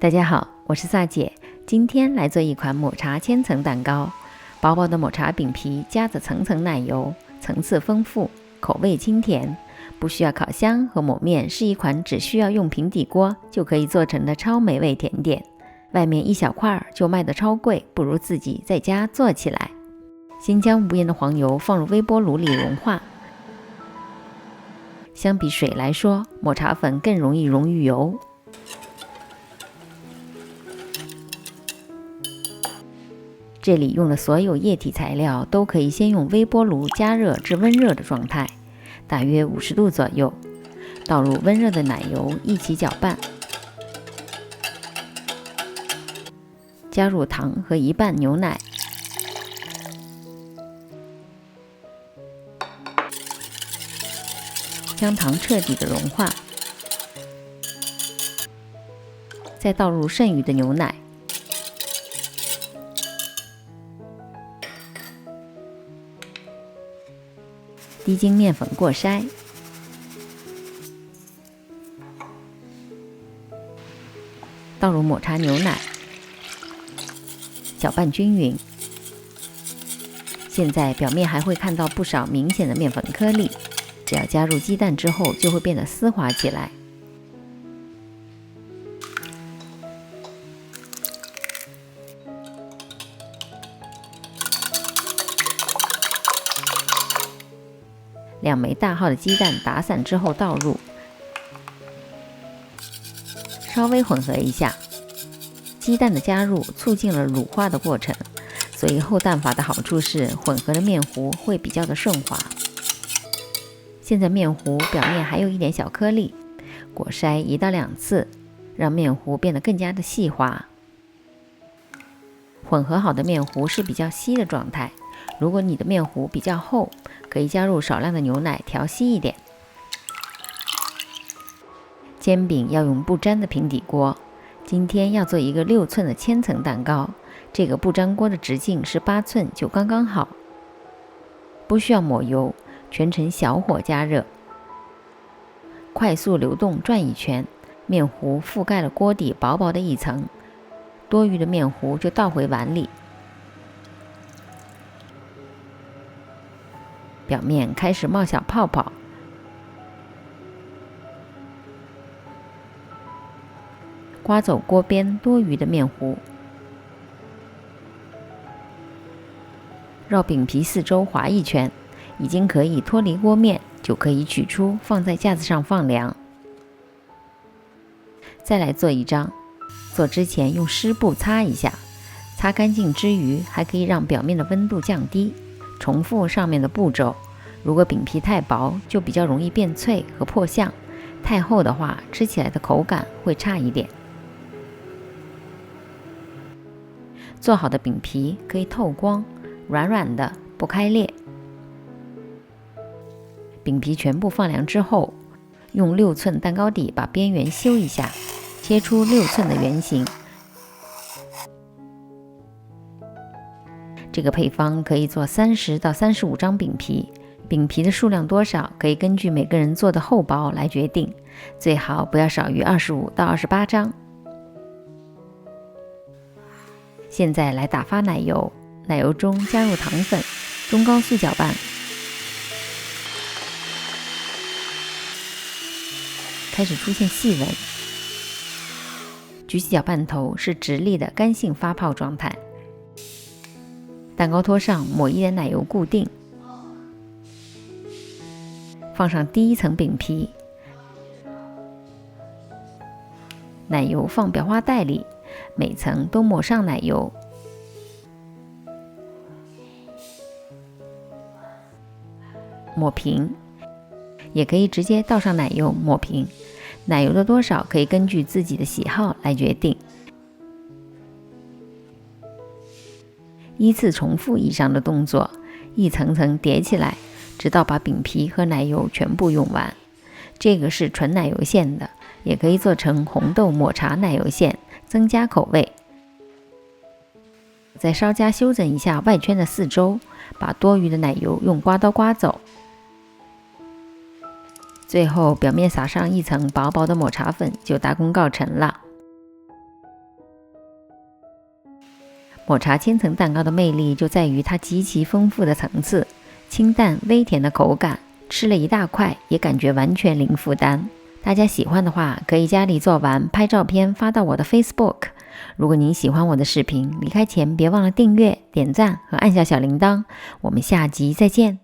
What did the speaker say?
大家好，我是萨姐，今天来做一款抹茶千层蛋糕。薄薄的抹茶饼皮夹着层层奶油，层次丰富，口味清甜，不需要烤箱和抹面，是一款只需要用平底锅就可以做成的超美味甜点。外面一小块就卖得超贵，不如自己在家做起来。先将无盐的黄油放入微波炉里融化。相比水来说，抹茶粉更容易溶于油。这里用的所有液体材料都可以先用微波炉加热至温热的状态，大约50度左右，倒入温热的奶油一起搅拌，加入糖和1半牛奶，将糖彻底的融化，再倒入剩余的牛奶，滴精面粉过筛，倒入抹茶牛奶，搅拌均匀。现在表面还会看到不少明显的面粉颗粒，只要加入鸡蛋之后就会变得丝滑起来。2枚大号的鸡蛋打散之后倒入，稍微混合一下。鸡蛋的加入促进了乳化的过程，所以后蛋法的好处是混合的面糊会比较的顺滑。现在面糊表面还有一点小颗粒，果筛1到2次，让面糊变得更加的细滑。混合好的面糊是比较稀的状态，如果你的面糊比较厚，可以加入少量的牛奶调稀一点。煎饼要用不粘的平底锅，今天要做一个6寸的千层蛋糕，这个不粘锅的直径是8寸就刚刚好。不需要抹油，全程小火加热，快速流动转一圈，面糊覆盖了锅底薄薄的一层，多余的面糊就倒回碗里。表面开始冒小泡泡，刮走锅边多余的面糊，绕饼皮四周划一圈，已经可以脱离锅面，就可以取出放在架子上放凉。再来做一张，做之前用湿布擦一下，擦干净之余还可以让表面的温度降低。重复上面的步骤，如果饼皮太薄就比较容易变脆和破相，太厚的话吃起来的口感会差一点。做好的饼皮可以透光，软软的，不开裂。饼皮全部放凉之后，用6寸蛋糕底把边缘修一下，切出6寸的圆形。这个配方可以做30到35张饼皮，饼皮的数量多少可以根据每个人做的厚薄来决定，最好不要少于25到28张。现在来打发奶油，奶油中加入糖粉，中高速搅拌，开始出现细纹，举起搅拌头是直立的干性发泡状态。蛋糕托上抹一点奶油固定，放上第1层饼皮，奶油放裱花袋里，每层都抹上奶油。抹平，也可以直接倒上奶油抹平，奶油的多少可以根据自己的喜好来决定。依次重复以上的动作，一层层叠起来，直到把饼皮和奶油全部用完。这个是纯奶油馅的，也可以做成红豆抹茶奶油馅，增加口味。再稍加修整一下外圈的四周，把多余的奶油用刮刀刮走。最后表面撒上一层薄薄的抹茶粉，就大功告成了。抹茶千层蛋糕的魅力就在于它极其丰富的层次，清淡微甜的口感，吃了一大块也感觉完全零负担。大家喜欢的话，可以家里做完拍照片发到我的 Facebook。 如果您喜欢我的视频，离开前别忘了订阅、点赞和按下小铃铛。我们下集再见。